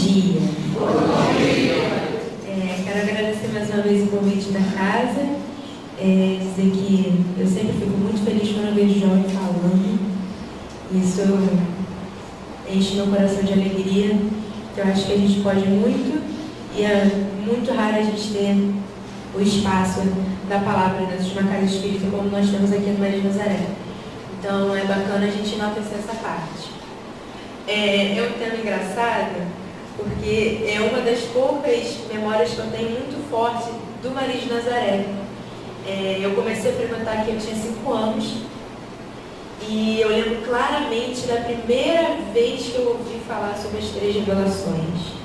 dia. Quero agradecer mais uma vez o convite da casa. Dizer que eu sempre fico muito feliz quando eu vejo jovem falando. Isso enche meu coração de alegria. Eu acho que a gente pode muito, e é muito raro a gente ter o espaço da palavra dentro de uma casa espírita como nós temos aqui no Maria de Nazaré. Então é bacana a gente enaltecer essa parte. É um tema engraçado, porque é uma das poucas memórias que eu tenho muito forte do Maria de Nazaré. Eu comecei a frequentar aqui, eu tinha 5 anos, e eu lembro claramente da primeira vez que eu ouvi falar sobre as 3 revelações.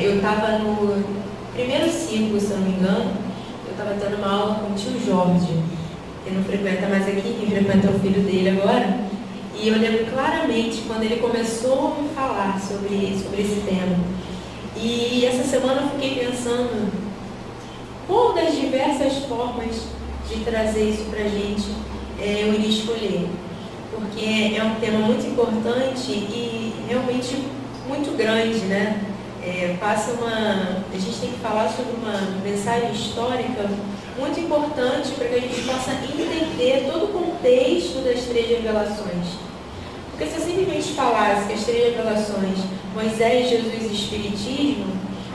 Eu estava no primeiro ciclo, se eu não me engano, eu estava tendo uma aula com o tio Jorge, que não frequenta mais aqui, quem frequenta é o filho dele agora, e eu lembro claramente quando ele começou a me falar sobre esse tema. E essa semana eu fiquei pensando qual das diversas formas de trazer isso para a gente eu iria escolher, porque é um tema muito importante e realmente muito grande, né? A gente tem que falar sobre uma mensagem histórica muito importante para que a gente possa entender todo o contexto das 3 revelações. Porque se eu simplesmente falasse que as 3 revelações, Moisés, Jesus e Espiritismo,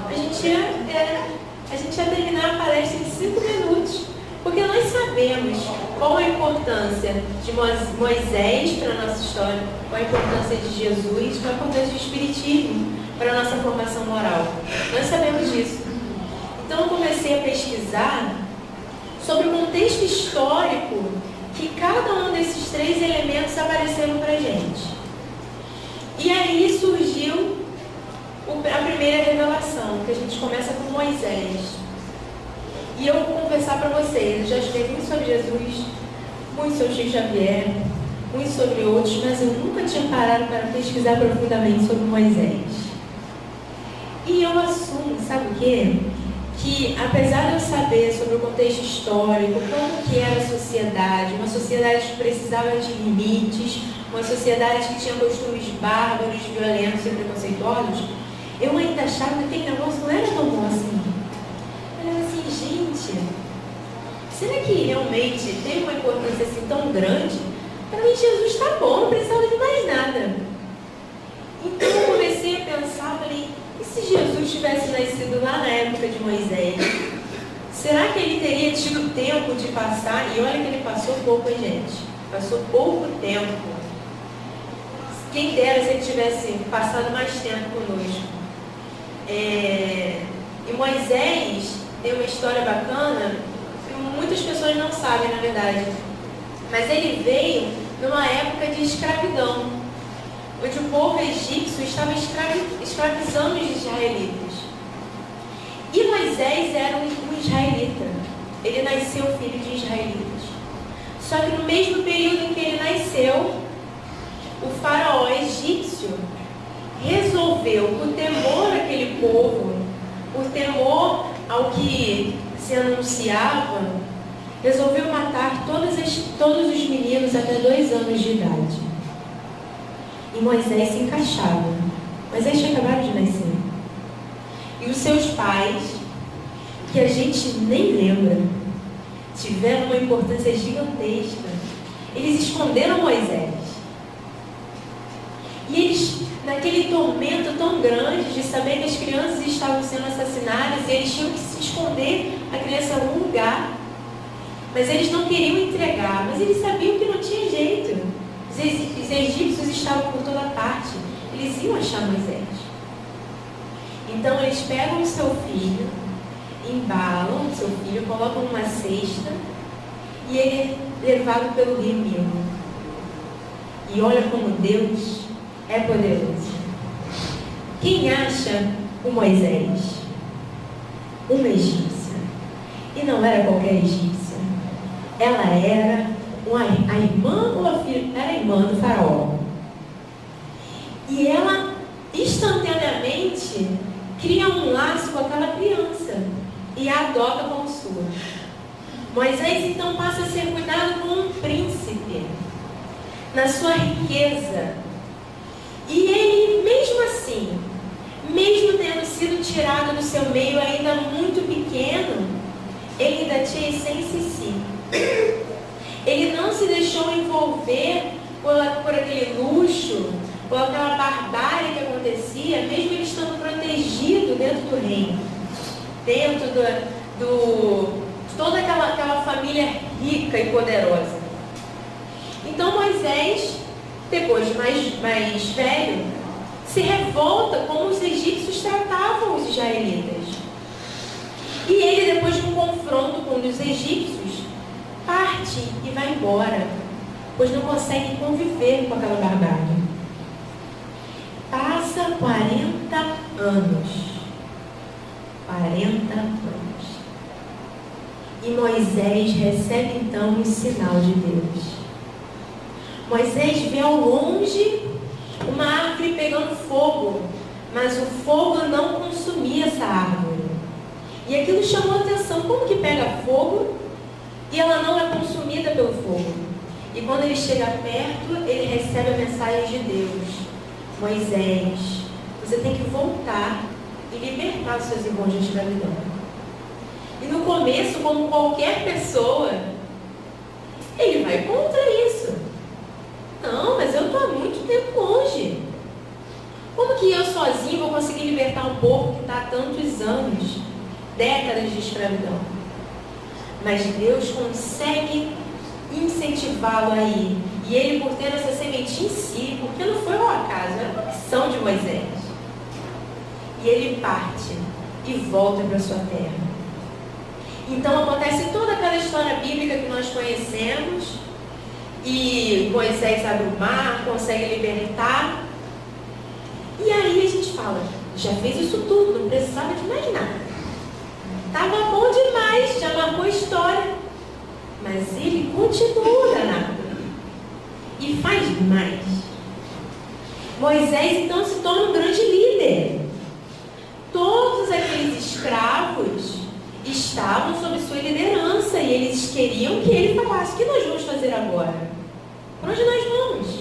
a gente ia terminar a palestra em 5 minutos. Porque nós sabemos qual a importância de Moisés para a nossa história, qual a importância de Jesus, qual a importância do Espiritismo para a nossa formação moral. Nós sabemos disso. Então eu comecei a pesquisar sobre o contexto histórico que cada um desses 3 elementos apareceram para a gente. E aí surgiu a primeira revelação, que a gente começa com Moisés. E eu vou confessar para vocês, eu já estudei muito sobre Jesus, muito sobre Chico Xavier, muito sobre outros, mas eu nunca tinha parado para pesquisar profundamente sobre Moisés. E eu assumo, sabe o quê? Que apesar de eu saber sobre o contexto histórico, como que era a sociedade, uma sociedade que precisava de limites, uma sociedade que tinha costumes bárbaros, violentos e preconceituosos, eu ainda achava que aquele negócio não era tão bom assim. Eu era assim, gente, será que realmente tem uma importância assim tão grande? Para mim Jesus está bom, não precisava de mais nada. Então eu comecei a pensar, falei, e se Jesus tivesse nascido lá na época de Moisés? Será que ele teria tido tempo de passar? E olha que ele passou pouco, hein, gente? Passou pouco tempo. Quem dera se ele tivesse passado mais tempo conosco. E Moisés tem uma história bacana, que muitas pessoas não sabem, na verdade. Mas ele veio numa época de escravidão, onde o povo egípcio estava escravizando os israelitas. E Moisés era um israelita. Ele nasceu filho de israelitas. Só que no mesmo período em que ele nasceu, o faraó egípcio resolveu, por temor àquele povo, por temor ao que se anunciava, resolveu matar todos os meninos até 2 anos de idade. E Moisés se encaixava. Moisés tinha acabado de nascer. E os seus pais, que a gente nem lembra, tiveram uma importância gigantesca. Eles esconderam Moisés. E eles, naquele tormento tão grande de saber que as crianças estavam sendo assassinadas, eles tinham que se esconder a criança em algum lugar. Mas eles não queriam entregar, mas eles sabiam que não tinha jeito. Os egípcios estavam por toda parte. Eles iam achar Moisés. Então eles pegam o seu filho, embalam o seu filho, colocam numa cesta e ele é levado pelo rio Nilo. E olha como Deus é poderoso. Quem acha o Moisés? Uma egípcia. E não era qualquer egípcia. Ela era a irmã ou a filha? Era a irmã do faraó. E ela instantaneamente cria um laço com aquela criança e a adota como sua. Moisés então passa a ser cuidado como um príncipe na sua riqueza. E ele, mesmo assim, tirado do seu meio ainda muito pequeno, ele ainda tinha essência em si. Ele não se deixou envolver por aquele luxo, por aquela barbárie que acontecia, mesmo ele estando protegido dentro do reino, dentro de toda aquela família rica e poderosa. Então Moisés, depois mais velho, se revolta como os egípcios tratavam os israelitas. E ele, depois de um confronto com os egípcios, parte e vai embora, pois não consegue conviver com aquela barbárie. Passa 40 anos. 40 anos. E Moisés recebe então um sinal de Deus. Moisés vê ao longe uma árvore pegando fogo, mas o fogo não consumia essa árvore. E aquilo chamou a atenção. Como que pega fogo e ela não é consumida pelo fogo? E quando ele chega perto, ele recebe a mensagem de Deus: Moisés, você tem que voltar e libertar os seus irmãos de escravidão. E no começo, como qualquer pessoa, ele vai contra isso. Não, mas eu estou há muito tempo longe. Como que eu sozinho vou conseguir libertar um povo que está há tantos anos, décadas de escravidão? Mas Deus consegue incentivá-lo aí. E ele, por ter essa sementinha em si, porque não foi um acaso, era uma missão de Moisés. E ele parte e volta para sua terra. Então acontece toda aquela história bíblica que nós conhecemos. E Moisés abre o mar, consegue libertar. E aí a gente fala, já fez isso tudo, não precisava de mais nada. Estava bom demais, já marcou a história. Mas ele continua danado. E faz mais. Moisés então se torna um grande líder. Todos aqueles escravos estavam sob sua liderança e eles queriam que ele falasse: o que nós vamos fazer agora? Para onde nós vamos?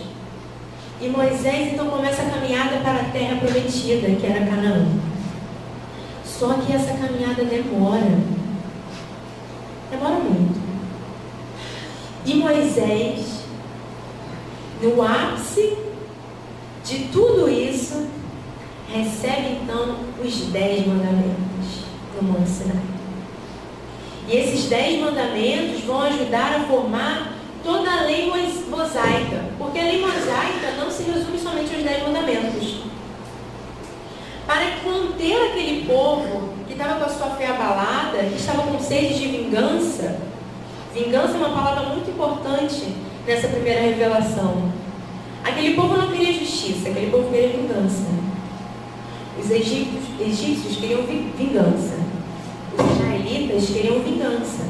E Moisés então começa a caminhada para a terra prometida, que era Canaã. Só que essa caminhada demora muito. E Moisés, no ápice de tudo isso, recebe então os 10 mandamentos no Monte Sinai. E esses 10 mandamentos vão ajudar a formar toda a lei mosaica, porque a lei mosaica não se resume somente aos 10 mandamentos. Para conter aquele povo que estava com a sua fé abalada, que estava com sede de vingança. Vingança é uma palavra muito importante nessa primeira revelação. Aquele povo não queria justiça, aquele povo queria vingança. Os egípcios queriam vingança. Os israelitas queriam vingança.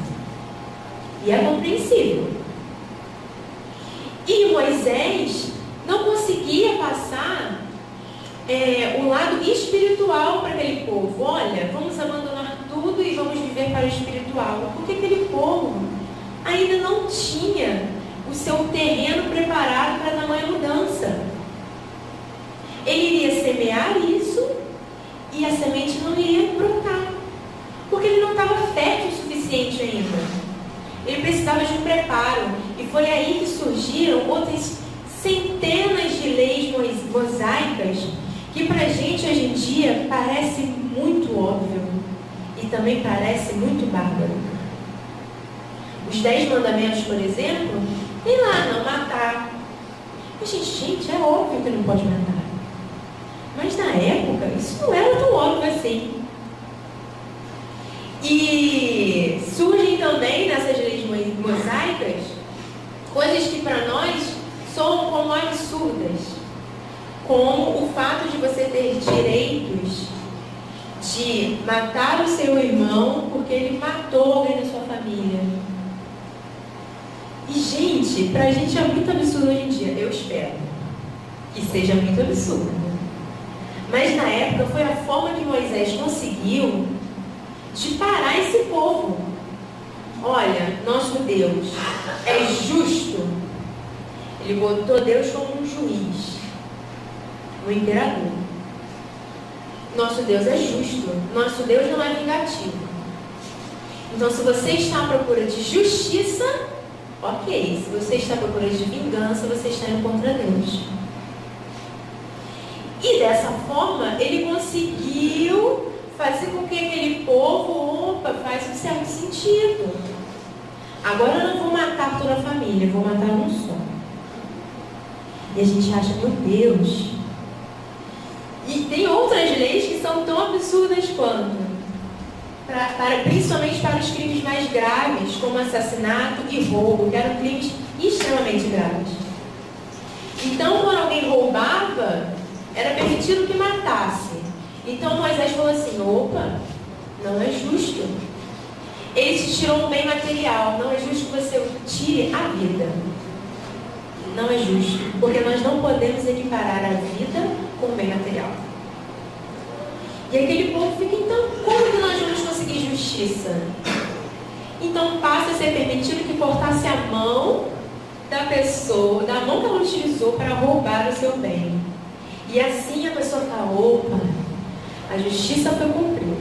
E é compreensível. E Moisés não conseguia passar o lado espiritual para aquele povo. Olha, vamos abandonar tudo e vamos viver para o espiritual. Porque aquele povo ainda não tinha o seu terreno preparado para tamanha mudança. Ele iria semear isso e a semente não iria brotar, porque ele não estava fértil o suficiente ainda. Ele precisava de um preparo. E foi aí que surgiram outras centenas de leis mosaicas que para a gente hoje em dia parece muito óbvio e também parece muito bárbaro. Os 10 mandamentos, por exemplo, tem lá, não matar. Mas, gente, é óbvio que não pode matar. Mas na época, isso não era tão óbvio assim. E surgem também nessas leis mosaicas coisas que para nós soam como absurdas, como o fato de você ter direitos de matar o seu irmão porque ele matou alguém da sua família. E, gente, pra gente é muito absurdo hoje em dia. Eu espero que seja muito absurdo. Mas na época foi a forma que Moisés conseguiu de parar esse povo. Olha, nosso Deus é justo. Ele botou Deus como um juiz, um imperador. Nosso Deus é justo. Nosso Deus não é vingativo. Então, se você está à procura de justiça, ok. Se você está à procura de vingança, você está indo contra Deus. E dessa forma, ele conseguiu fazer com que aquele povo, faz um certo sentido. Agora eu não vou matar toda a família, eu vou matar um só. E a gente acha, meu Deus. E tem outras leis que são tão absurdas quanto. Principalmente para os crimes mais graves, como assassinato e roubo, que eram crimes extremamente graves. Então, quando alguém roubava, era permitido que matasse. Então Moisés falou assim, opa, não é justo. Ele te tirou um bem material, não é justo que você tire a vida. Não é justo, porque nós não podemos equiparar a vida com o bem material. E aquele povo fica, então, como que nós vamos conseguir justiça? Então passa a ser permitido que cortasse a mão da pessoa, da mão que ela utilizou para roubar o seu bem. E assim a pessoa fala, opa, a justiça foi cumprida.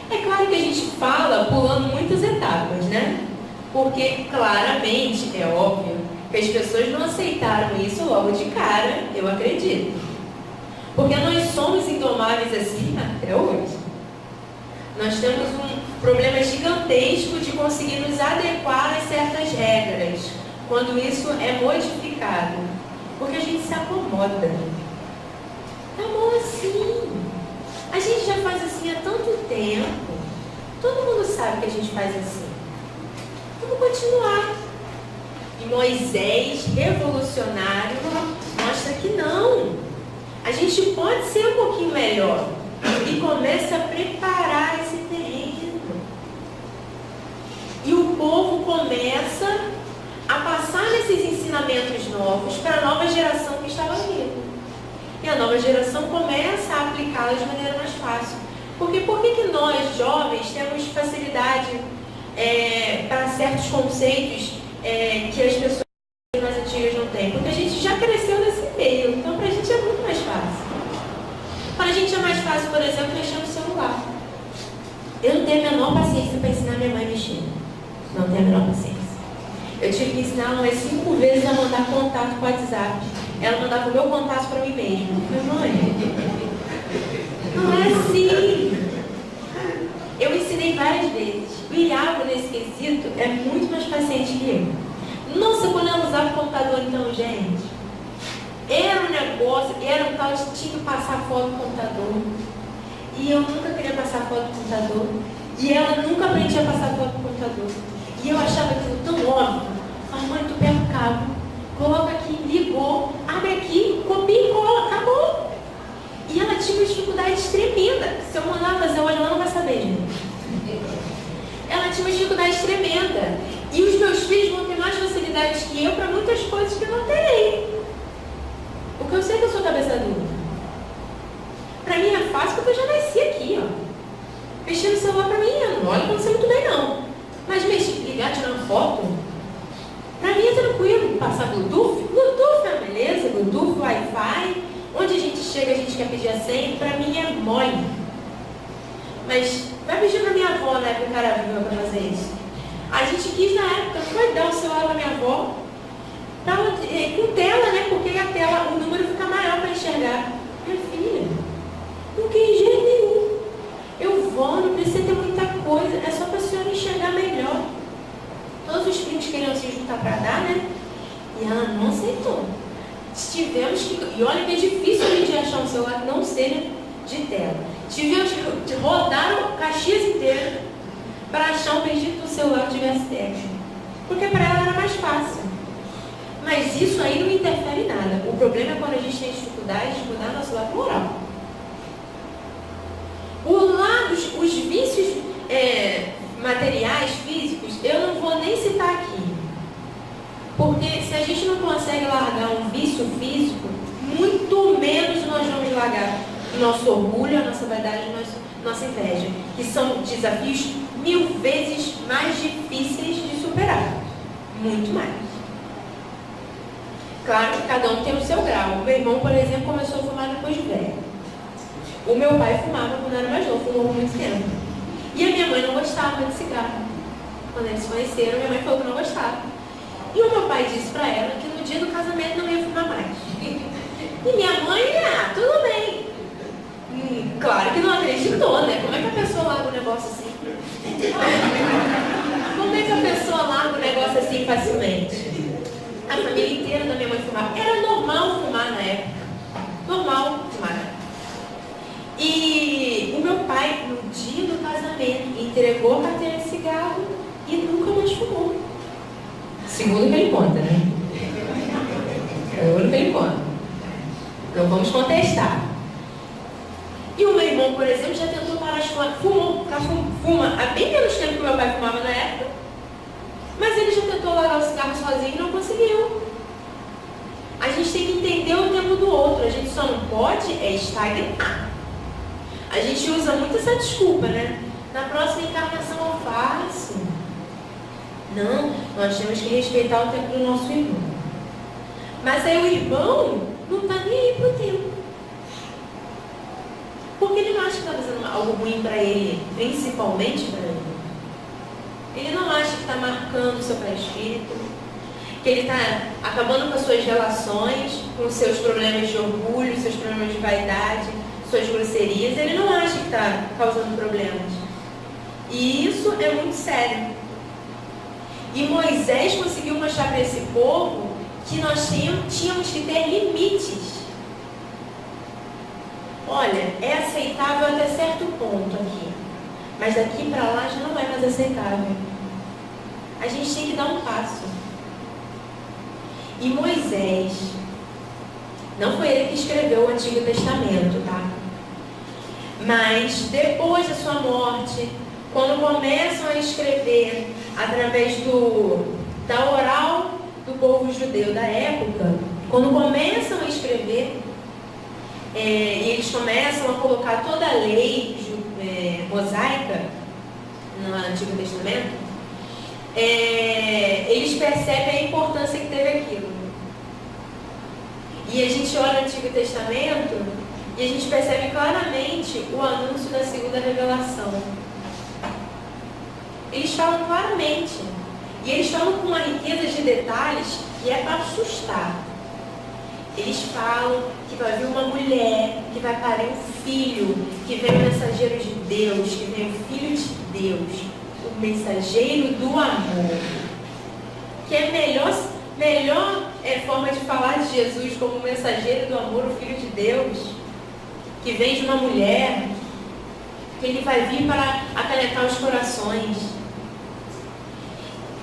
É claro que a gente fala pulando muitas etapas, né? Porque claramente, é óbvio, que as pessoas não aceitaram isso logo de cara, eu acredito. Porque nós somos indomáveis assim até hoje. Nós temos um problema gigantesco de conseguir nos adequar a certas regras, quando isso é modificado. Porque a gente se acomoda. Tá bom assim. A gente já faz assim há tanto tempo. Todo mundo sabe que a gente faz assim. Vamos continuar. E Moisés, revolucionário, mostra que não. A gente pode ser um pouquinho melhor. E começa a preparar esse terreno. E o povo começa a passar esses ensinamentos novos para a nova geração que estava vindo. E a nova geração começa a aplicá-los de maneira mais fácil. Porque por que nós, jovens, temos facilidade para certos conceitos que as pessoas mais antigas não têm? Porque a gente já cresceu nesse meio, então para a gente é muito mais fácil. Para a gente é mais fácil, por exemplo, mexer no celular. Eu não tenho a menor paciência para ensinar minha mãe a mexer. Não tenho a menor paciência. Eu tive que ensinar ela umas 5 vezes a mandar contato com o WhatsApp. Ela mandava o meu contato para mim mesma. Minha mãe, não é assim. Eu ensinei várias vezes. O Iago, nesse quesito, é muito mais paciente que eu. Nossa, quando ela usava o computador, então, gente, era um negócio, era um tal de tinha que passar foto do computador. E eu nunca queria passar foto do computador. E ela nunca aprendia a passar foto do computador. E eu achava aquilo tão óbvio. Mas mãe, tu pega o cabo, coloca aqui, ligou, abre aqui, copia e cola, acabou. E ela tinha uma dificuldade tremenda. Se eu mandar fazer hoje, ela não vai saber, gente. Ela tinha uma dificuldade tremenda. E os meus filhos vão ter mais facilidades que eu para muitas coisas que eu não terei. Porque eu sei que eu sou cabeça dura. Para mim é fácil porque eu já nasci aqui, ó. Mexer no celular para mim, eu não olho quando sei muito bem, não. Mas mexer, ligar, tirar uma foto, para mim é tranquilo. Passar Bluetooth, Bluetooth é uma beleza, Bluetooth, Wi-Fi. Onde a gente chega, a gente quer pedir a senha, para mim é mole. Mas vai pedir para minha avó, né, que o cara viu para fazer isso. A gente quis na época, foi dar o celular para minha avó, com tela, né, porque a tela, o número fica maior para enxergar. Minha filha, não tem jeito nenhum. Eu vou, não precisa ter muita coisa, é só para a senhora enxergar melhor. Todos os primos queriam se juntar para dar, né? E ela não aceitou. Tivemos que, e olha que é difícil a gente achar um celular que não seja de tela. Tivemos que rodar o Caxias inteiro para achar um perdido do celular que tivesse tela. Porque para ela era mais fácil. Mas isso aí não interfere em nada. O problema é quando a gente tem dificuldade de mudar nosso lado moral. Os vícios materiais, físicos, eu não vou nem citar aqui. Porque se a gente não consegue largar um vício físico, muito menos nós vamos largar o nosso orgulho, a nossa vaidade, a nossa inveja. Que são desafios 1000 vezes mais difíceis de superar. Muito mais. Claro que cada um tem o seu grau. O meu irmão, por exemplo, começou a fumar depois de velho. O meu pai fumava quando era mais novo, fumou por muito tempo. E a minha mãe não gostava de cigarro. Quando eles se conheceram, minha mãe falou que não gostava. E o meu pai disse para ela que no dia do casamento não ia fumar mais. E minha mãe, tudo bem. Claro que não acreditou, né? Como é que a pessoa larga um negócio assim? Como é que a pessoa larga um negócio assim facilmente? A família inteira da minha mãe fumava. Era normal fumar na época. Normal fumar na época. E o meu pai, no dia do casamento, entregou a carteira de cigarro e nunca mais fumou. Segundo o que ele conta, né? Segundo o que ele conta. Então vamos contestar. E o meu irmão, por exemplo, já tentou parar de fumar. Fuma há bem menos tempo que o meu pai fumava na época. Mas ele já tentou largar o cigarro sozinho e não conseguiu. A gente tem que entender o tempo do outro. A gente só não pode estagnar. A gente usa muito essa desculpa, né? Na próxima encarnação eu faço. Não, nós temos que respeitar o tempo do nosso irmão. Mas aí o irmão não está nem aí pro tempo. Porque ele não acha que está fazendo algo ruim para ele, principalmente para ele. Ele não acha que está marcando o seu pré-espírito, que ele está acabando com as suas relações, com os seus problemas de orgulho, seus problemas de vaidade, suas grosserias. Ele não acha que está causando problemas. E isso é muito sério. E Moisés conseguiu mostrar para esse povo que nós tínhamos que ter limites. Olha, é aceitável até certo ponto aqui, mas daqui para lá já não é mais aceitável. A gente tem que dar um passo. E Moisés, não foi ele que escreveu o Antigo Testamento, tá? Mas depois da sua morte, quando começam a escrever através da oral do povo judeu da época, quando começam a escrever, e eles começam a colocar toda a lei mosaica no Antigo Testamento, eles percebem a importância que teve aquilo. E a gente olha o Antigo Testamento e a gente percebe claramente o anúncio da segunda revelação. Eles falam claramente. E eles falam com uma riqueza de detalhes que é para assustar. Eles falam que vai vir uma mulher, que vai parir um filho, que vem o mensageiro de Deus, que vem o Filho de Deus, o mensageiro do amor. Que é melhor forma de falar de Jesus como o mensageiro do amor, o Filho de Deus, que vem de uma mulher, que ele vai vir para acalentar os corações.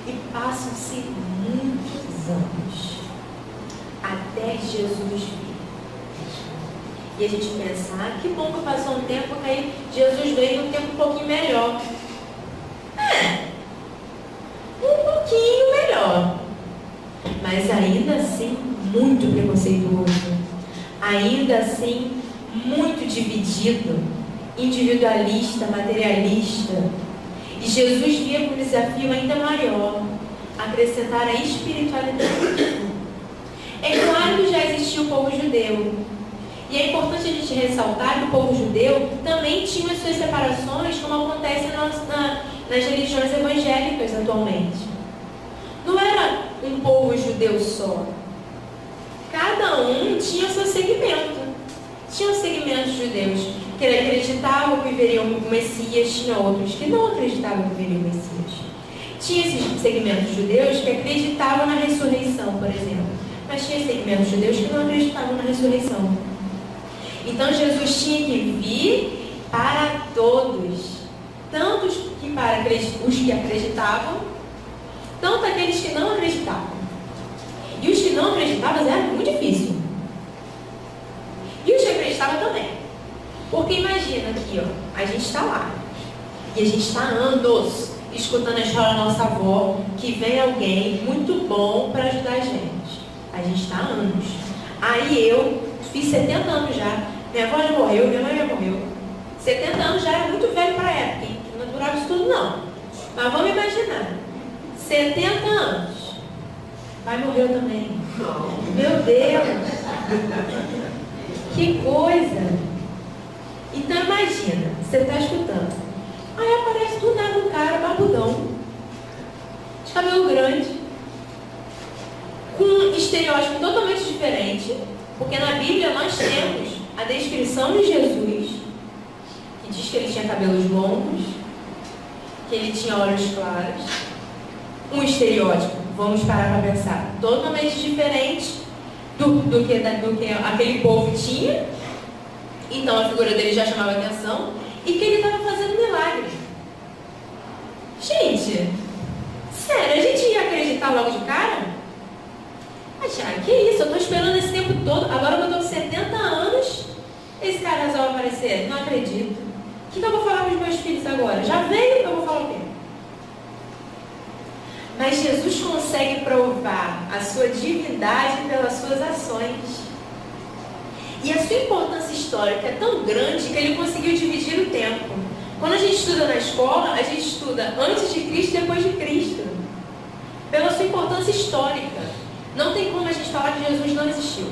E passam-se muitos anos até Jesus vir. E a gente pensa, que bom que passou um tempo, que aí Jesus veio num tempo um pouquinho melhor. Um pouquinho melhor. Mas ainda assim, muito preconceituoso. Ainda assim, muito dividido. Individualista, materialista. E Jesus via com um desafio ainda maior, acrescentar a espiritualidade. É claro que já existia o povo judeu. E é importante a gente ressaltar que o povo judeu também tinha as suas separações, como acontece nas religiões evangélicas atualmente. Não era um povo judeu só. Cada um tinha seu segmento. Tinham segmentos judeus que acreditavam que viveria o Messias, tinha outros que não acreditavam que viveria o Messias. Tinha esses segmentos judeus que acreditavam na ressurreição, por exemplo. Mas tinha segmentos judeus que não acreditavam na ressurreição. Então Jesus tinha que vir para todos. Tanto que para os que acreditavam, tanto aqueles que não acreditavam. E os que não acreditavam era muito difícil. E os que acreditavam também. Porque imagina aqui, a gente está lá. E a gente está anos escutando a história da nossa avó, que vem alguém muito bom para ajudar a gente. A gente está anos. Aí eu fiz 70 anos já. Minha avó já morreu, minha mãe já morreu. 70 anos já era muito velho para a época, hein? Não durava isso tudo não. Mas vamos imaginar. 70 anos. Pai morreu também. Meu Deus. Que coisa. Então imagina, você está escutando. Aí aparece do nada um cara barbudão, de cabelo grande, com um estereótipo totalmente diferente, porque na Bíblia nós temos a descrição de Jesus, que diz que ele tinha cabelos longos, que ele tinha olhos claros, um estereótipo, vamos parar para pensar, totalmente diferente do que aquele povo tinha. Então a figura dele já chamava atenção, e que ele estava fazendo milagres. Gente, sério, a gente ia acreditar logo de cara? Ah, que isso, eu estou esperando esse tempo todo, agora eu estou com 70 anos, esse cara resolve aparecer? Não acredito. O que eu vou falar para os meus filhos agora? Já veio, eu vou falar o quê? Mas Jesus consegue provar a sua divindade pelas suas ações. E a sua importância histórica é tão grande que ele conseguiu dividir o tempo. Quando a gente estuda na escola, a gente estuda antes de Cristo e depois de Cristo. Pela sua importância histórica. Não tem como a gente falar que Jesus não existiu.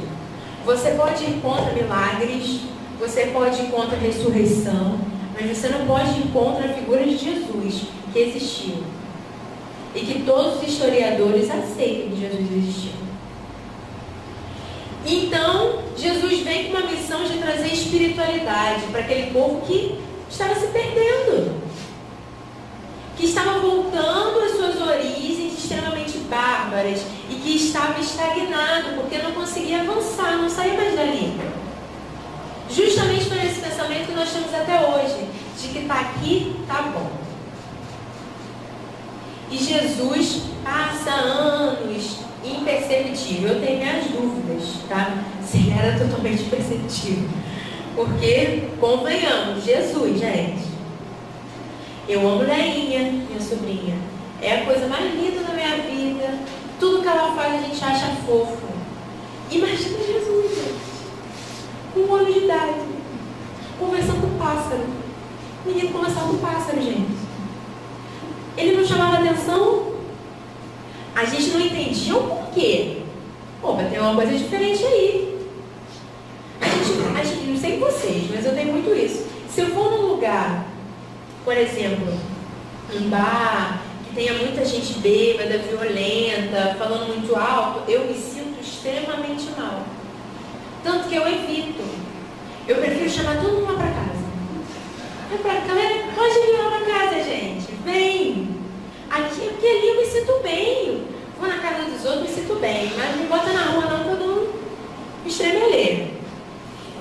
Você pode ir contra milagres, você pode ir contra a ressurreição, mas você não pode ir contra a figura de Jesus, que existiu. E que todos os historiadores aceitam que Jesus existiu. Então, Jesus vem com uma missão de trazer espiritualidade para aquele povo que estava se perdendo. Que estava voltando às suas origens extremamente bárbaras e que estava estagnado, porque não conseguia avançar, não saía mais dali. Justamente por esse pensamento que nós temos até hoje, de que está aqui, está bom. E Jesus passa anos imperceptível. Eu tenho minhas dúvidas, tá? Se ele era totalmente perceptível. Porque, convenhamos, Jesus, gente. Eu amo Leinha, minha sobrinha. É a coisa mais linda da minha vida. Tudo que ela faz a gente acha fofo. Imagina Jesus, gente. Com um ano de idade. Conversando com o pássaro. O menino conversava com o pássaro, gente. Ele não chamava atenção. A gente não entendia o porquê. Pô, vai ter uma coisa diferente aí. A gente, não sei vocês, mas eu tenho muito isso. Se eu for num lugar, por exemplo, um bar, que tenha muita gente bêbada, violenta, falando muito alto, eu me sinto extremamente mal. Tanto que eu evito. Eu prefiro chamar todo mundo lá pra casa. Galera, pode vir lá pra casa, gente. Vem. Aqui ali eu me sinto bem. Vou na casa dos outros, me sinto bem. Mas não me bota na rua não, que eu dou um estremeleiro.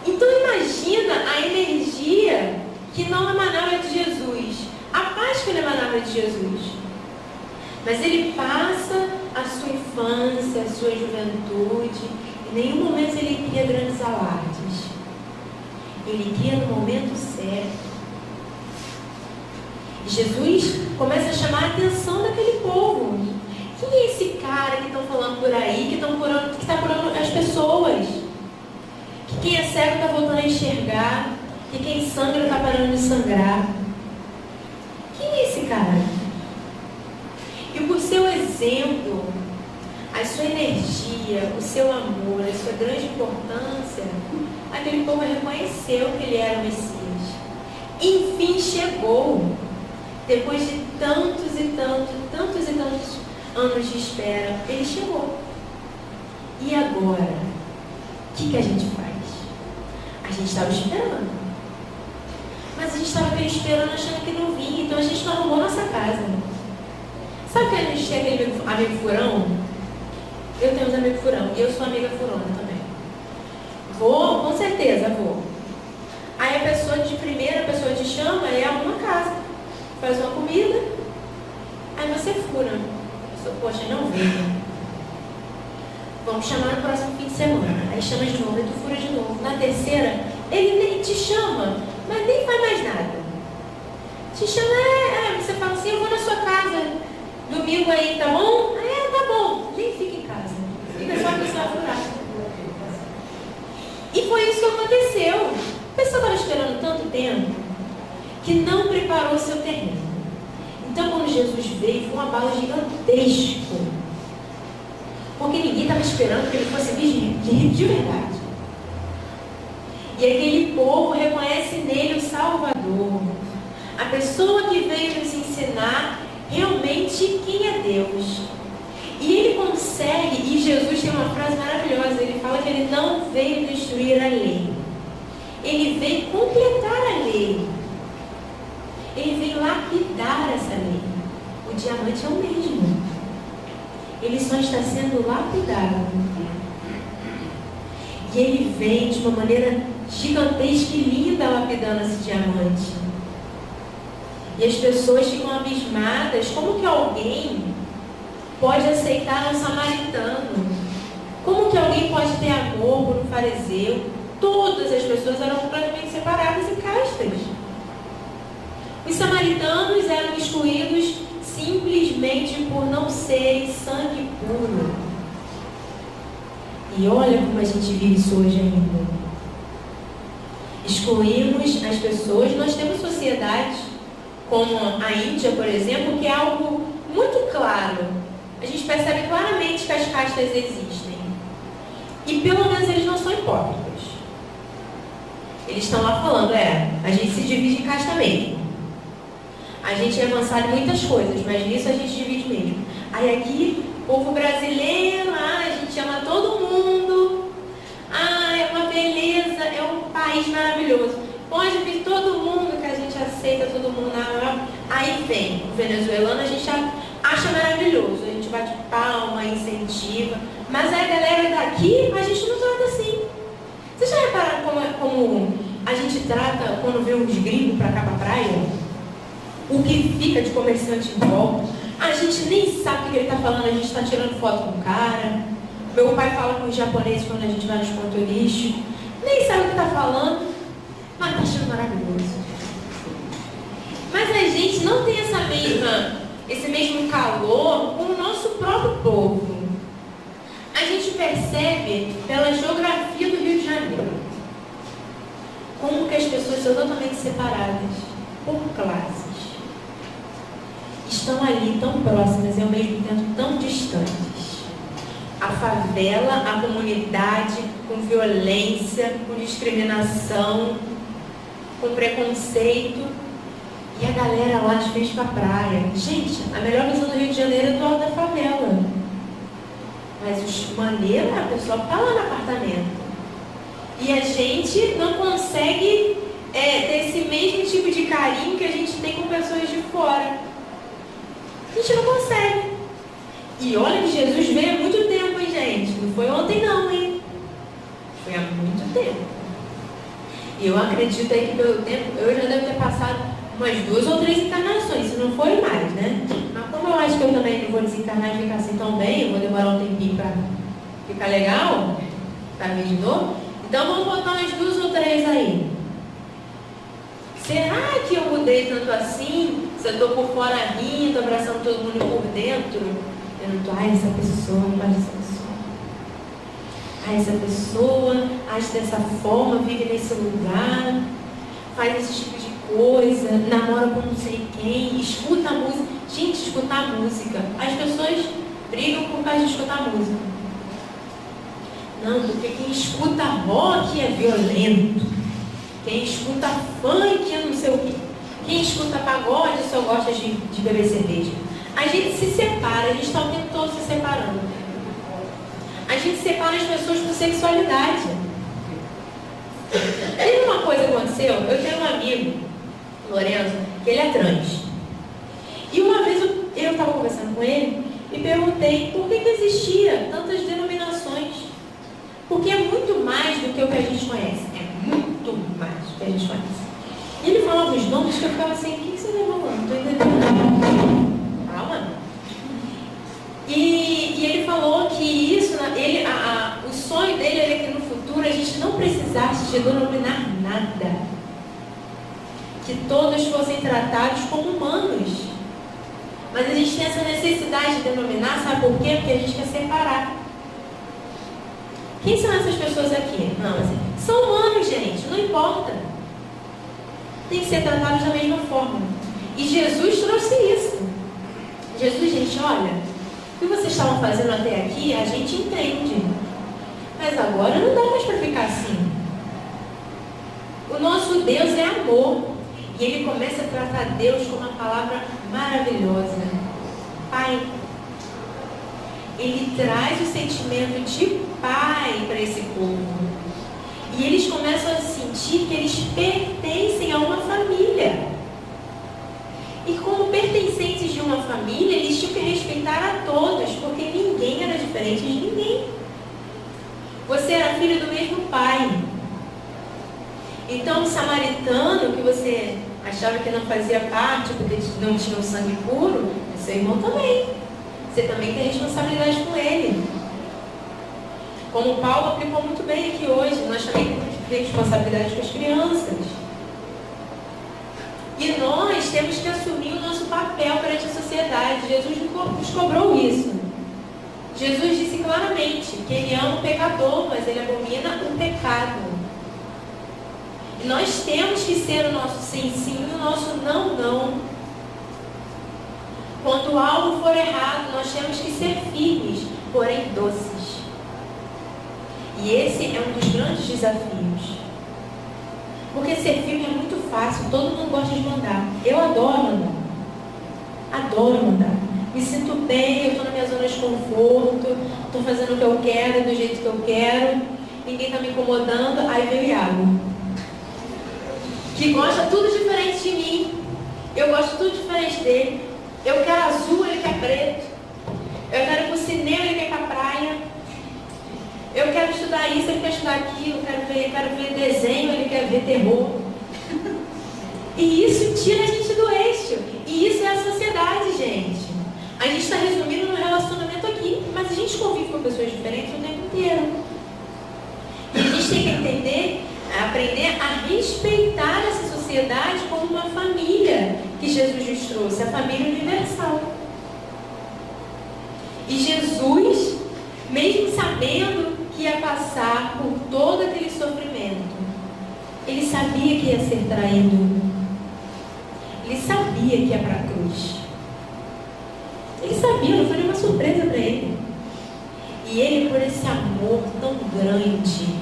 Então imagina a energia que não emanava de Jesus. A paz que não emanava de Jesus. Mas ele passa a sua infância, a sua juventude. Em nenhum momento ele cria grandes alardes. Ele cria no momento certo. E Jesus começa a chamar a atenção daquele povo. Quem é esse cara que estão falando por aí, que está curando as pessoas? Que quem é cego está voltando a enxergar, que quem sangra está parando de sangrar. Quem é esse cara? E por seu exemplo, a sua energia, o seu amor, a sua grande importância, aquele povo reconheceu que ele era o Messias. Enfim chegou. Depois de tantos e tantos anos de espera, ele chegou. E agora? O que a gente faz? A gente estava esperando. Mas a gente estava esperando achando que não vinha, então a gente não arrumou nossa casa. Sabe que a gente tem aquele amigo furão? Eu tenho uns amigos furão, e eu sou amiga furona também. Vou, com certeza vou. Aí a pessoa de primeira, a pessoa te chama e arruma a casa. Faz uma comida, aí você fura. A pessoa, poxa, não veio. Vamos chamar no próximo fim de semana. Aí chama de novo, aí tu fura de novo. Na terceira, ele nem te chama, mas nem faz mais nada. Te chama, você fala assim, eu vou na sua casa. Domingo aí, tá bom? Tá bom. Nem fica em casa. Fica só a pessoa furar. E foi isso que aconteceu. A pessoa estava esperando tanto tempo que não preparou seu terreno. Então, quando Jesus veio, foi uma bala gigantesco. Porque ninguém estava esperando que ele fosse vir de verdade. E aquele povo reconhece nele o Salvador, a pessoa que veio nos ensinar realmente quem é Deus. E ele consegue, e Jesus tem uma frase maravilhosa, ele fala que ele não veio destruir a lei, ele veio completar a lei, ele veio lapidar essa lei. O diamante é o mesmo, ele só está sendo lapidado. E ele vem de uma maneira gigantesca e linda lapidando esse diamante. E as pessoas ficam abismadas. Como que alguém pode aceitar um samaritano? Como que alguém pode ter amor por um fariseu? Todas as pessoas eram completamente separadas e castas. Os samaritanos eram excluídos simplesmente por não serem sangue puro. E olha como a gente vive isso hoje ainda. Excluímos as pessoas. Nós temos sociedades como a Índia, por exemplo, que é algo muito claro. A gente percebe claramente que as castas existem. E pelo menos eles não são hipócritas. Eles estão lá falando, a gente se divide em casta mesmo. A gente é avançado em muitas coisas, mas nisso a gente divide mesmo. Aí aqui, povo brasileiro, a gente ama todo mundo. É uma beleza, é um país maravilhoso. Pode vir todo mundo que a gente aceita, todo mundo. Aí vem o venezuelano, a gente acha maravilhoso. A gente bate palma, incentiva. Mas aí a galera daqui, a gente não trata assim. Vocês já repararam como a gente trata quando vê uns gringos pra cá pra praia? O que fica de comerciante em volta? A gente nem sabe o que ele está falando, a gente está tirando foto com o cara. Meu pai fala com os japoneses quando a gente vai nos pontos turísticos. Nem sabe o que está falando, mas está achando maravilhoso. Mas a gente não tem esse mesmo calor com o nosso próprio povo. A gente percebe pela geografia do Rio de Janeiro como que as pessoas são totalmente separadas por classes. Estão ali tão próximas e ao mesmo tempo tão distantes. A favela, a comunidade com violência, com discriminação, com preconceito, e a galera lá de frente pra praia. Gente, a melhor visão do Rio de Janeiro é do alto da favela. Mas o maneiro é a pessoa que está lá no apartamento. E a gente não consegue ter esse mesmo tipo de carinho que a gente tem com pessoas de fora. A gente não consegue. E olha que Jesus veio há muito tempo, hein, gente? Não foi ontem não, hein? Foi há muito tempo. E eu acredito aí que pelo tempo, eu já devo ter passado umas 2 ou 3 encarnações, se não foi mais, né? Mas como eu acho que eu também não vou desencarnar e ficar assim tão bem, eu vou demorar um tempinho para ficar legal, para vir de novo, então vamos botar umas 2 ou 3 aí. Será que eu mudei tanto assim? Se eu estou por fora rindo, abraçando todo mundo por dentro, eu não estou, essa pessoa, não pode essa pessoa. Essa pessoa age dessa forma, vive nesse lugar, faz esse tipo de coisa, namora com não sei quem, escuta a música. Gente, escutar música. As pessoas brigam por causa de escutar música. Não, porque quem escuta rock é violento. Quem escuta funk é não sei o quê. Quem escuta pagode só gosta de beber cerveja. A gente se separa, a gente está o tempo todo se separando. A gente separa as pessoas por sexualidade. Teve uma coisa que aconteceu, eu tenho um amigo, Lorenzo, que ele é trans. E uma vez eu estava conversando com ele e perguntei por que existia tantas denominações. Porque é muito mais do que o que a gente conhece. É muito mais do que a gente conhece. E ele falava os nomes que eu ficava assim, o que você está falando? Não estou entendendo. Calma. E ele falou que isso, o sonho dele era que no futuro a gente não precisasse de denominar nada. Que todos fossem tratados como humanos. Mas a gente tem essa necessidade de denominar, sabe por quê? Porque a gente quer separar. Quem são essas pessoas aqui? Não, assim, são humanos, gente, não importa. Tem que ser tratados da mesma forma. E Jesus trouxe isso. Jesus, gente, olha, o que vocês estavam fazendo até aqui, a gente entende. Mas agora não dá mais para ficar assim. O nosso Deus é amor. E ele começa a tratar Deus com uma palavra maravilhosa. Pai. Ele traz o sentimento de pai para esse povo. E eles começam a sentir que eles pertencem a uma família. E como pertencentes de uma família, eles tinham que respeitar a todos, porque ninguém era diferente de ninguém. Você era filho do mesmo pai. Então o samaritano, que você achava que não fazia parte, porque não tinha o sangue puro, é seu irmão também. Você também tem responsabilidade com ele. Como o Paulo aplicou muito bem aqui hoje, nós também temos responsabilidade com as crianças. E nós temos que assumir o nosso papel perante a sociedade. Jesus nos cobrou isso. Jesus disse claramente que ele ama o pecador, mas ele abomina o pecado. E nós temos que ser o nosso sim, sim e o nosso não, não. Quando algo for errado, nós temos que ser firmes, porém doces. E esse é um dos grandes desafios. Porque ser firme é muito fácil, todo mundo gosta de mandar. Eu adoro mandar. Adoro mandar. Me sinto bem, eu estou na minha zona de conforto, estou fazendo o que eu quero, do jeito que eu quero, ninguém está me incomodando. Aí vem o Iago, que gosta tudo diferente de mim. Eu gosto tudo diferente dele. Eu quero azul, ele quer preto. Eu quero ir para o cinema, ele quer ir para a praia. Eu quero estudar isso, ele quer estudar aquilo. Eu quero ver desenho, ele quer ver terror. E isso tira a gente do eixo. E isso é a sociedade, gente. A gente está resumindo no relacionamento aqui, mas a gente convive com pessoas diferentes o tempo inteiro. E a gente tem que entender, aprender a respeitar essa sociedade como uma família que Jesus nos trouxe, a família universal. E Jesus, mesmo sabendo que ia passar por todo aquele sofrimento, ele sabia que ia ser traído. Ele sabia que ia para a cruz. Ele sabia, não foi nenhuma surpresa para ele. E ele, por esse amor tão grande,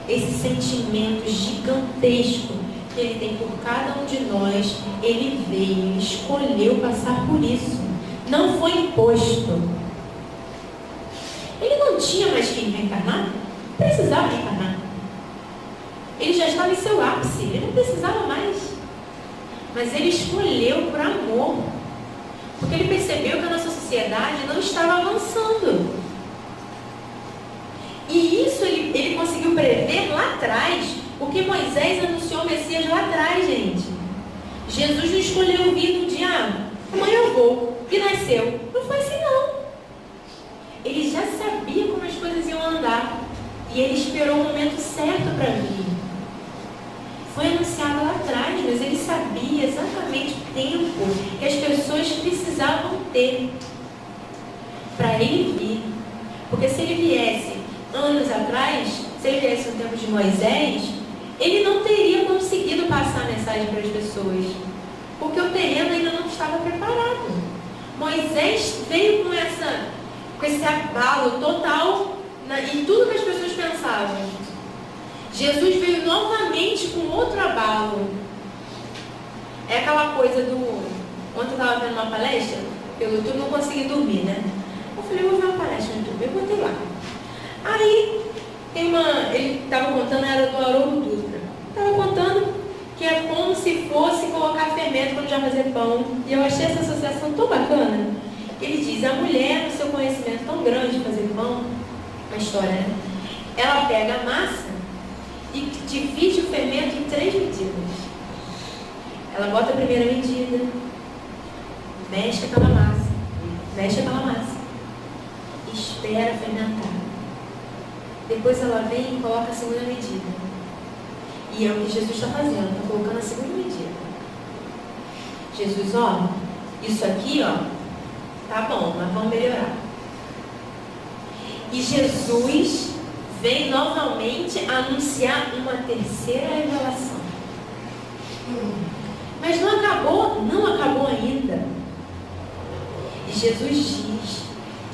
esse sentimento gigantesco que ele tem por cada um de nós, ele veio, ele escolheu passar por isso. Não foi imposto. Ele não tinha mais que reencarnar, não precisava reencarnar. Ele já estava em seu ápice, ele não precisava mais. Mas ele escolheu por amor, porque ele percebeu que a nossa sociedade não estava avançando. E isso ele conseguiu prever lá atrás, porque Moisés anunciou o Messias lá atrás, gente. Jesus não escolheu vir no dia, amanhã eu vou, e nasceu. Não foi assim não. Ele já sabia como as coisas iam andar. E ele esperou o momento certo para vir. Foi anunciado lá atrás, mas ele sabia exatamente o tempo que as pessoas precisavam ter para ele vir. Porque se ele viesse anos atrás, se ele viesse no tempo de Moisés, ele não teria conseguido passar a mensagem para as pessoas. Porque o terreno ainda não estava preparado. Moisés veio com esse abalo total em tudo que as pessoas pensavam. Jesus veio novamente com outro abalo. É aquela coisa do... Ontem eu estava vendo uma palestra pelo YouTube, não consegui dormir, né? Eu falei, eu vou ver uma palestra no YouTube, eu botei lá. Aí, ele estava contando, era do Haroldo Dutra. Estava contando que é como se fosse colocar fermento quando já fazer pão. E eu achei essa associação tão bacana. Ele diz, a mulher, no seu conhecimento tão grande de fazer pão, uma história, né? Ela pega a massa e divide o fermento em 3 medidas. Ela bota a primeira medida, mexe aquela massa, espera fermentar. Depois ela vem e coloca a segunda medida. E é o que Jesus está fazendo, está colocando a segunda medida. Jesus, ó, isso aqui, ó, tá bom, mas vamos melhorar. E Jesus vem novamente anunciar uma terceira revelação. Mas não acabou ainda. E Jesus diz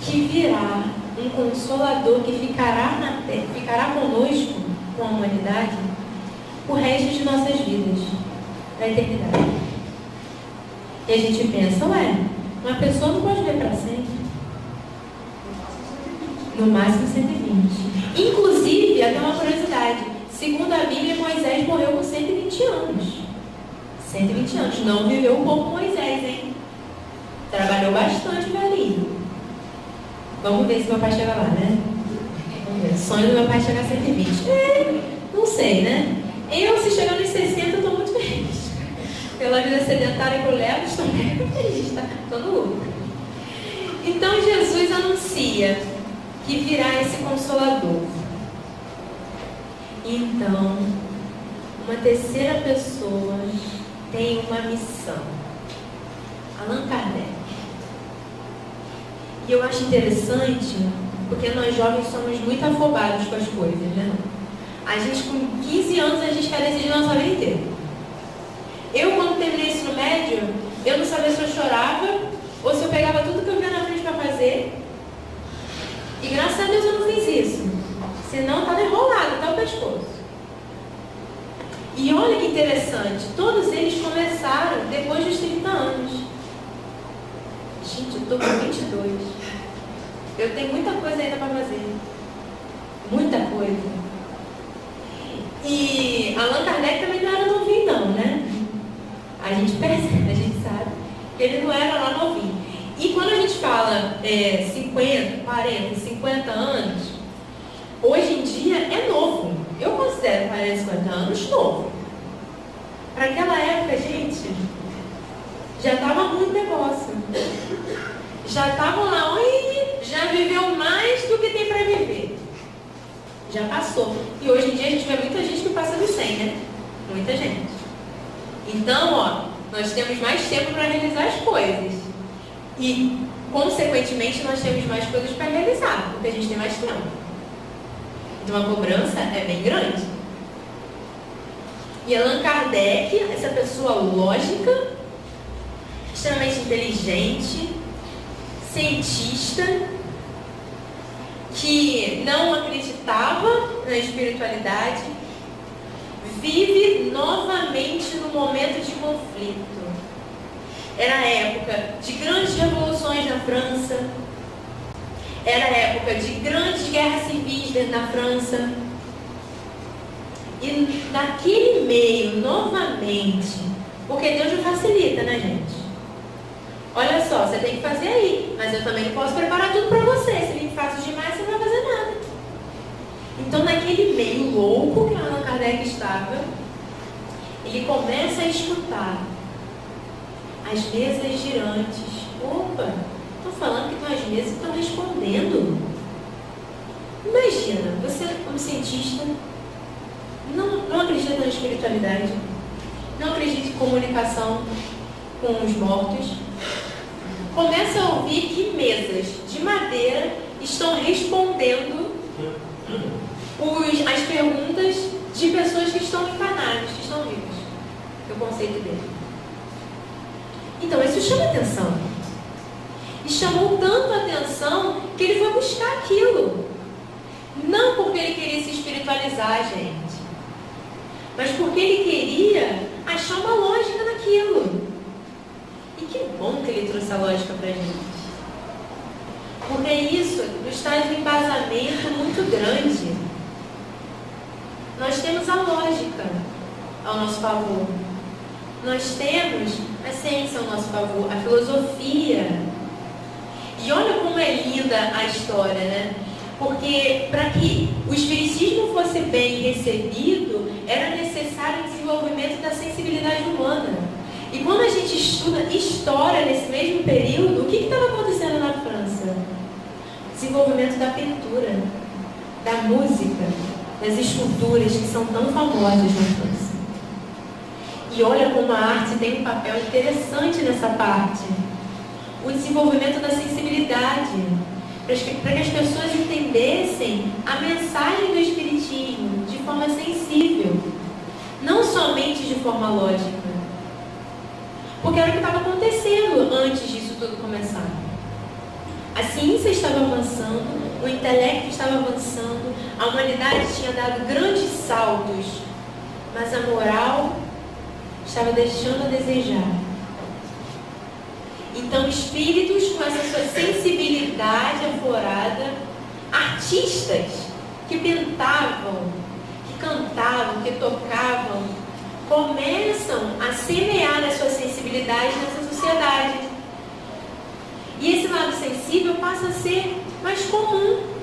que virá um Consolador que ficará na terra, ficará conosco, com a humanidade, o resto de nossas vidas, para a eternidade. E a gente pensa, ué, uma pessoa não pode viver para sempre. No máximo 120. Inclusive, até uma curiosidade, segundo a Bíblia, Moisés morreu com 120 anos. 120 anos. Não viveu como Moisés, hein? Trabalhou bastante, velhinho. Vamos ver se meu pai chega lá, né? Vamos ver. Sonho do meu pai chegar a 120. Não sei, né? Eu, se chegar nos 60, eu estou muito feliz. Pela vida sedentária que eu levo, estou muito feliz, tá? Estou no lucro. Então, Jesus anuncia que virá esse Consolador. Então, uma terceira pessoa tem uma missão. Allan Kardec. E eu acho interessante, porque nós jovens somos muito afobados com as coisas, né? A gente, com 15 anos, a gente quer decidir nossa vida inteira. Eu, quando terminei o ensino médio, eu não sabia se eu chorava ou se eu pegava tudo que eu via na frente para fazer. E graças a Deus eu não fiz isso. Senão estava enrolado até o pescoço. E olha que interessante, todos eles começaram depois dos 30 anos. Gente, eu estou com 22. Eu tenho muita coisa ainda para fazer. Muita coisa. E Allan Kardec também não era novinho não, né? A gente percebe, a gente sabe que ele não era lá novinho. E quando a gente fala 50, 40, 50 anos, hoje em dia é novo. Eu considero 40, 50 anos novo. Para aquela época, gente, já estava ruim o negócio. Já estavam lá, oi, já viveu mais do que tem para viver. Já passou. E hoje em dia a gente vê muita gente que passa dos 100, né? Muita gente. Então, ó, nós temos mais tempo para realizar as coisas. E, consequentemente, nós temos mais coisas para realizar, porque a gente tem mais tempo. Então, a cobrança é bem grande. E Allan Kardec, essa pessoa lógica, extremamente inteligente, cientista, que não acreditava na espiritualidade, vive novamente no momento de conflito. Era a época de grandes revoluções na França, era a época de grandes guerras civis na França. E naquele meio, novamente, porque Deus não facilita, né, gente? Olha só, você tem que fazer aí, mas eu também não posso preparar tudo para você. Se ele faço demais, você não vai fazer nada. Então, naquele meio louco que Allan Kardec estava, ele começa a escutar as mesas girantes. Opa, estou falando que as mesas estão respondendo. Imagina, você como cientista, não acredita na espiritualidade, não acredita em comunicação com os mortos, começa a ouvir que mesas de madeira estão respondendo as perguntas de pessoas que estão encarnadas, que estão vivas. É o conceito dele. Então, isso chama atenção. E chamou tanto a atenção que ele foi buscar aquilo. Não porque ele queria se espiritualizar, gente, mas porque ele queria achar uma lógica naquilo. E que bom que ele trouxe a lógica para a gente. Porque isso nos traz um embasamento muito grande. Nós temos a lógica ao nosso favor. Nós temos a ciência ao nosso favor, a filosofia. E olha como é linda a história, né? Porque para que o espiritismo fosse bem recebido, era necessário o desenvolvimento da sensibilidade humana. E quando a gente estuda história nesse mesmo período, o que estava acontecendo na França? Desenvolvimento da pintura, da música, das esculturas que são tão famosas na França. E olha como a arte tem um papel interessante nessa parte. O desenvolvimento da sensibilidade, para que as pessoas entendessem a mensagem do espiritismo de forma sensível, não somente de forma lógica. Porque era o que estava acontecendo antes disso tudo começar. A ciência estava avançando, o intelecto estava avançando, a humanidade tinha dado grandes saltos mas a moral estava deixando a desejar. Então, espíritos com essa sua sensibilidade aflorada, artistas que pintavam, que cantavam, que tocavam, começam a semear a sua sensibilidade nessa sociedade. E esse lado sensível passa a ser mais comum.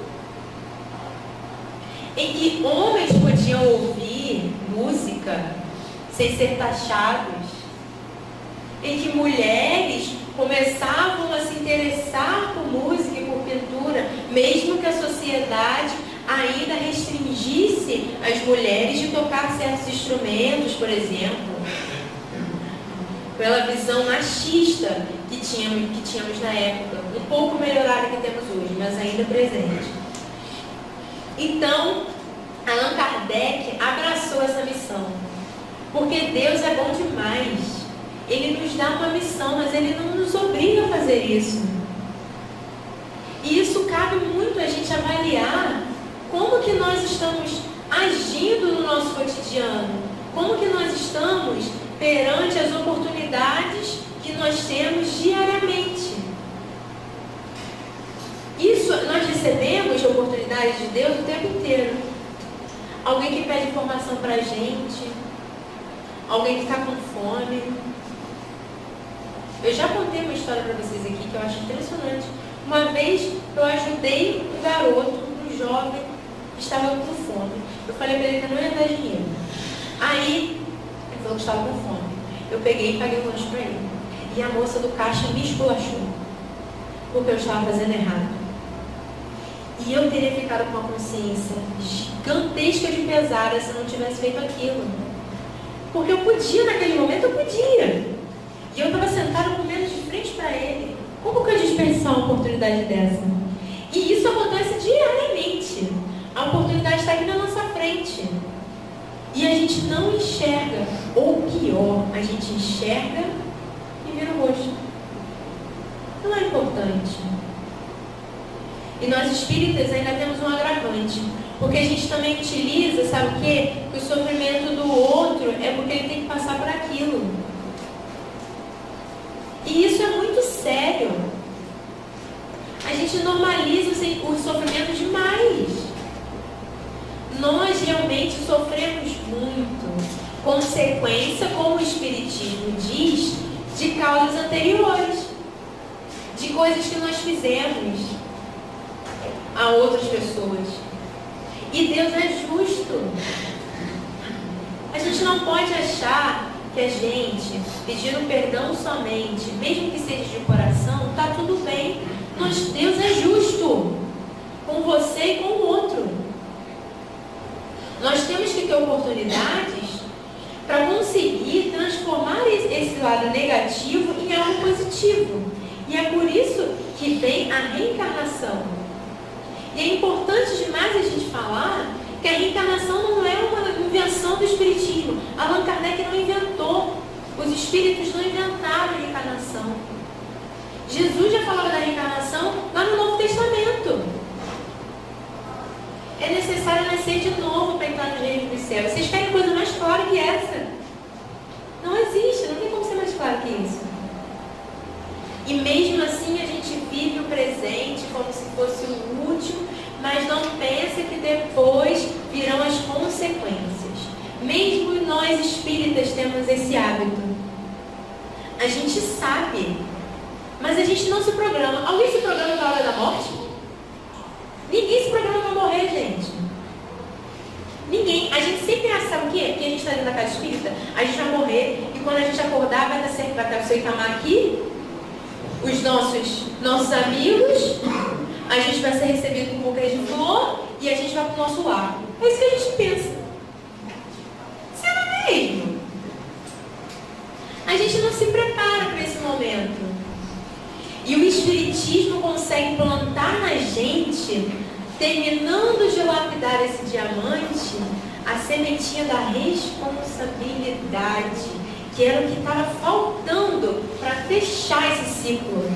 Em que homens podiam ouvir música sem ser taxados. Em que mulheres começavam a se interessar por música e por pintura, mesmo que a sociedade ainda restringisse as mulheres de tocar certos instrumentos, por exemplo, pela visão machista que tínhamos na época, um pouco melhorada que temos hoje, mas ainda presente. Então, Allan Kardec abraçou essa missão, porque Deus é bom demais. Ele nos dá uma missão, mas Ele não nos obriga a fazer isso. E isso cabe muito a gente avaliar como que nós estamos agindo no nosso cotidiano, como que nós estamos perante as oportunidades que nós temos diariamente. Isso, nós recebemos oportunidades de Deus o tempo inteiro. Alguém que pede informação para a gente, alguém que está com fome. Eu já contei uma história para vocês aqui que eu acho impressionante. Uma vez eu ajudei um garoto, um jovem, que estava com fome. Eu falei para ele que eu não ia dar dinheiro. Aí, ele falou que estava com fome. Eu peguei e paguei o lanche para ele. E a moça do caixa me esculachou, porque eu estava fazendo errado. E eu teria ficado com uma consciência gigantesca de pesada se eu não tivesse feito aquilo. Porque eu podia, naquele momento, eu podia. E eu estava sentada comendo de frente para ele. Como que eu desperdiçar uma oportunidade dessa? E isso acontece diariamente. A oportunidade está aqui na nossa frente. E a gente não enxerga. Ou pior, a gente enxerga e vira o rosto. Não é importante. E nós espíritas ainda temos um agravante. Porque a gente também utiliza, sabe o quê? Que o sofrimento do outro é porque ele tem que passar por aquilo. E isso é muito sério. A gente normaliza o sofrimento demais. Nós realmente sofremos muito. Consequência, como o Espiritismo diz, de causas anteriores. De coisas que nós fizemos a outras pessoas. E Deus é justo. A gente não pode achar que a gente, pedindo perdão somente, mesmo que seja de coração, está tudo bem. Deus é justo com você e com o outro. Nós temos que ter oportunidades para conseguir transformar esse lado negativo em algo positivo. E é por isso que vem a reencarnação. E é importante demais a gente falar que a reencarnação não é uma invenção do Espiritismo. Allan Kardec não inventou. Os Espíritos não inventaram a reencarnação. Jesus já falava da reencarnação lá no Novo Testamento. É necessário nascer de novo para entrar no reino dos céus. Vocês querem coisa mais clara que essa? Não existe, não tem como ser mais claro que isso. E mesmo assim a gente vive o presente como se fosse o último, mas não pensa que depois virão as consequências. Mesmo nós espíritas temos esse hábito. A gente sabe, mas a gente não se programa. Alguém se programa para a hora da morte? Ninguém se programa para morrer, gente. Ninguém. A gente sempre acha, sabe o quê? Porque a gente está dentro da casa espírita, a gente vai morrer e quando a gente acordar vai estar certo, vai estar o seu Itamar aqui, os nossos amigos, a gente vai ser recebido com um buquê de flor e a gente vai para o nosso lar. É isso que a gente pensa. Será mesmo? A gente não se prepara para esse momento. E o Espiritismo consegue plantar na gente, terminando de lapidar esse diamante, a sementinha da responsabilidade, que era o que estava faltando para fechar esse ciclo.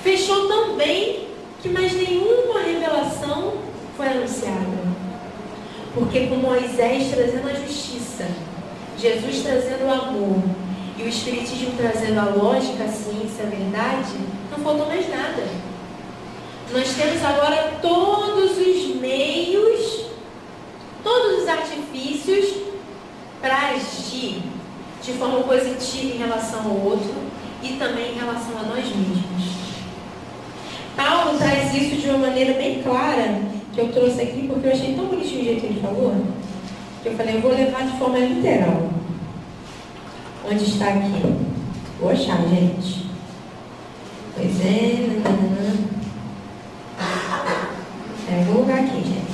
Fechou tão bem que mais nenhuma revelação foi anunciada. Porque com Moisés trazendo a justiça, Jesus trazendo o amor e o Espiritismo trazendo a lógica, a ciência, a verdade, não faltou mais nada. Nós temos agora todos os meios, todos os artifícios para agir de forma positiva em relação ao outro e também em relação a nós mesmos. Paulo traz isso de uma maneira bem clara, que eu trouxe aqui porque eu achei tão bonitinho o jeito que ele falou, que eu falei, eu vou levar de forma literal. Onde está aqui? Vou achar, gente. Pois é, vou colocar aqui, gente.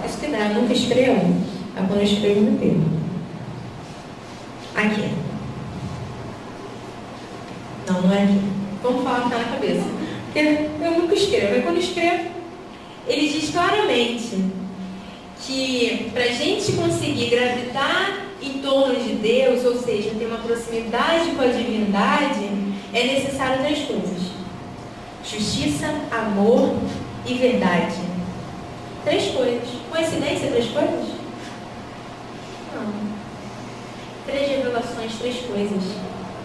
Isso que dá, eu nunca escrevo. Mas quando eu escrevo, eu me perco. Aqui. Não é aqui. Vamos falar o que está na cabeça. Porque eu nunca escrevo. Mas quando eu escrevo, ele diz claramente que para a gente conseguir gravitar em torno de Deus, ou seja, ter uma proximidade com a divindade, é necessário 3 coisas: justiça, amor e verdade. 3 coisas. Coincidência, 3 coisas? Não. 3 revelações, 3 coisas.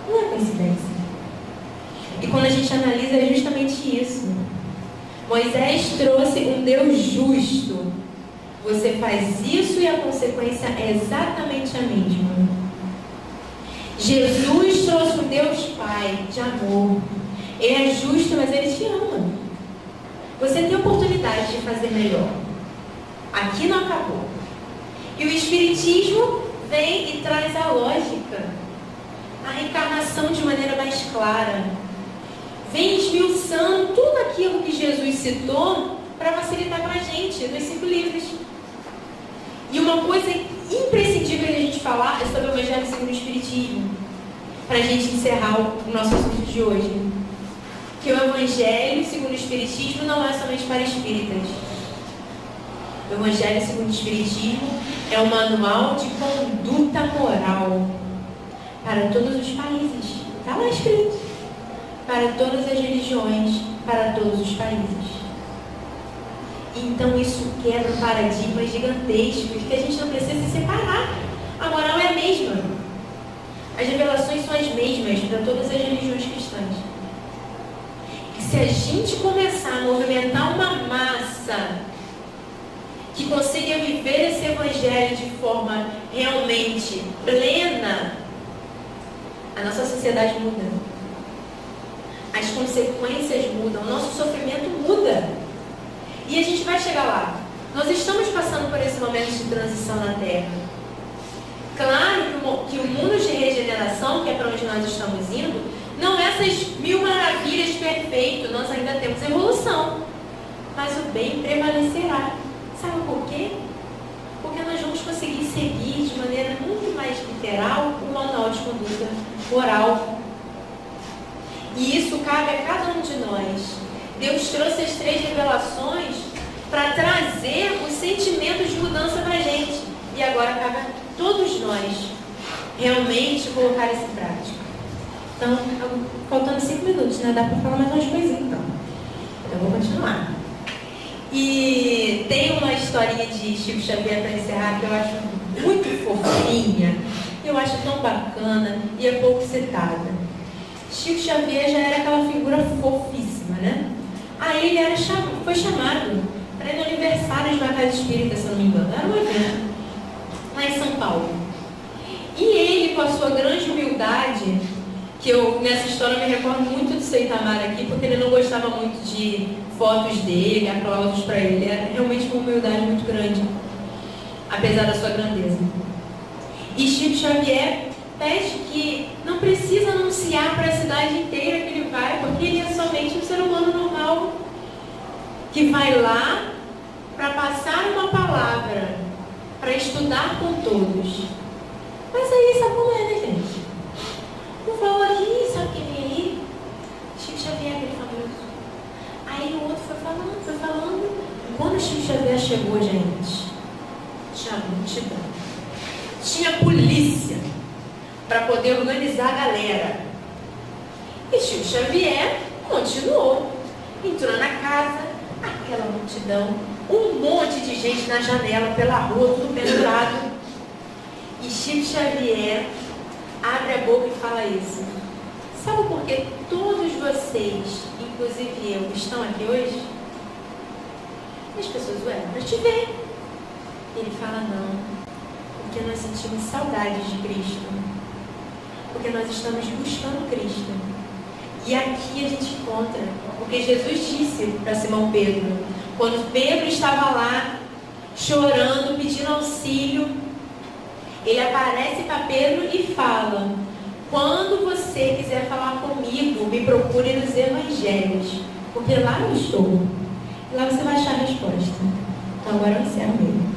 Não é coincidência. E quando a gente analisa, é justamente isso. Moisés trouxe um Deus justo. Você faz isso e a consequência é exatamente a mesma. Jesus trouxe um Deus Pai de amor. Ele é justo, mas Ele te ama. Você tem oportunidade de fazer melhor. Aqui não acabou. E o Espiritismo vem e traz a lógica, a reencarnação de maneira mais clara. Vem esmiuçando tudo aquilo que Jesus citou para facilitar para a gente nos 5 livros. E uma coisa imprescindível de a gente falar é sobre o Evangelho segundo o Espiritismo, para a gente encerrar o nosso assunto de hoje. Que o Evangelho segundo o Espiritismo não é somente para espíritas. O Evangelho segundo o Espiritismo é um manual de conduta moral para todos os países. Está lá escrito. Para todas as religiões, para todos os países. Então isso quebra paradigmas gigantescos que a gente não precisa se separar. A moral é a mesma. As revelações são as mesmas para todas as religiões cristãs. E se a gente começar a movimentar uma massa que consiga viver esse evangelho de forma realmente plena, a nossa sociedade muda. As consequências mudam, o nosso sofrimento muda. E a gente vai chegar lá. Nós estamos passando por esse momento de transição na Terra. Claro que o mundo de regeneração, que é para onde nós estamos indo, não é essas 1000 maravilhas perfeitas. Nós ainda temos evolução. Mas o bem prevalecerá. Sabe por quê? Porque nós vamos conseguir seguir de maneira muito mais literal o manual de conduta moral. E isso cabe a cada um de nós. Deus trouxe as 3 revelações para trazer os sentimentos de mudança para a gente. E agora cabe a todos nós realmente colocar isso em prática. Então, faltando 5 minutos, né? Dá para falar mais umas coisinhas, então. Eu vou continuar. E tem uma historinha de Chico Xavier para encerrar que eu acho muito fofinha. Eu acho tão bacana e é pouco citada. Chico Xavier já era aquela figura fofíssima, né? Aí ele foi chamado para ir no aniversário de uma casa espírita, se eu não me engano. Era um evento lá em São Paulo. E ele, com a sua grande humildade, que eu nessa história me recordo muito do seu Itamar aqui, porque ele não gostava muito de fotos dele, aplausos para ele. Era realmente uma humildade muito grande, apesar da sua grandeza. E Chico Xavier pede que não precisa anunciar para a cidade inteira que ele vai, porque ele é somente um ser humano normal que vai lá para passar uma palavra, para estudar com todos. Mas aí sabe como é, né, gente? Um falou aqui, sabe quem vem aí? Chico Xavier, aquele famoso. Aí o outro foi falando. Quando Chico Xavier chegou, gente, tinha multidão. Tinha polícia para poder organizar a galera. E Chico Xavier continuou. Entrou na casa, aquela multidão. um monte de gente na janela, pela rua, tudo pendurado. E Chico Xavier abre a boca e fala isso. Sabe por que todos vocês, inclusive eu, estão aqui hoje? E as pessoas, para te ver. Ele fala, não, porque nós sentimos saudades de Cristo. Porque nós estamos buscando Cristo. E aqui a gente encontra, porque Jesus disse para Simão Pedro, quando Pedro estava lá, chorando, pedindo auxílio, ele aparece para Pedro e fala, quando você quiser falar comigo, me procure nos evangelhos, porque lá eu estou. E lá você vai achar a resposta. Então agora eu encerro mesmo.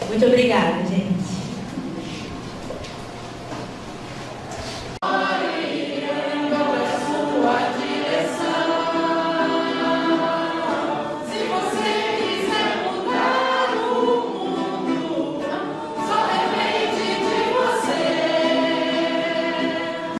Muito obrigada, gente.